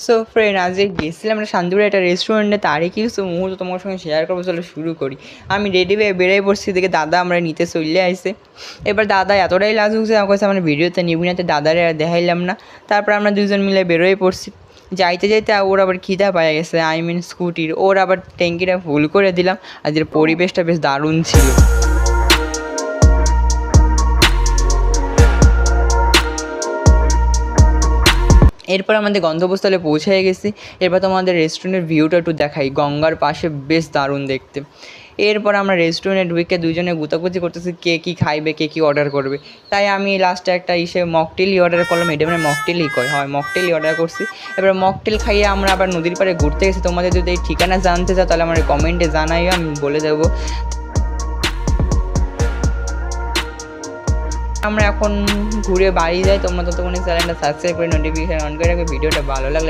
So friend, আজকে গেছিলাম আমরা শান্তিপুরে একটা রেস্টুরেন্টে, তারই কিছু মুহূর্ত তোমার সঙ্গে শেয়ার করবো। চলো শুরু করি। আমি রেডি হয়ে বেরিয়ে পড়ছি, দেখে দাদা আমরা নিতে চলে আসছে। এবার দাদা এতটাই লাজ হচ্ছে, আমার কাছে আমরা ভিডিওতে নিবি না, তো দাদারে আর দেখাইলাম না। তারপর আমরা দুজন মিলে বেরোয় পড়ছি। যাইতে যাইতে ওর আবার খিদা পাওয়া গেছে, আই মিন স্কুটির। ওর আবার ট্যাঙ্কিটা ফুল করে দিলাম। আজকের পরিবেশটা বেশ দারুণ ছিল। এরপর আমাদের গন্তব্যস্থলে পৌঁছে গেছি। এরপর তোমাদের রেস্টুরেন্টের ভিউটা একটু দেখাই, গঙ্গার পাশে, বেশ দারুণ দেখতে। এরপর আমরা রেস্টুরেন্টে ঢুকে দুজনে গুতাগুতি করতেছি কে কী খাইবে, কে কী অর্ডার করবে। তাই আমি লাস্টে একটা মকটেলই অর্ডার করলাম। এটা মানে মকটেলই হয়, মকটেলই অর্ডার করছি। এবার মকটেল খাইয়ে আমরা আবার নদীর পাড়ে ঘুরতে গেছি। তোমাদের যদি এই ঠিকানা জানতে চাও তাহলে আমার কমেন্টে জানাইও, আমি বলে দেবো। আমরা এখন ঘুরে বাড়ি যাই। তোমরা ততক্ষণে চ্যানেলটা সাবস্ক্রাইব করে নোটিফিকেশন অন করে রাখবে। ভিডিওটা ভালো লাগলে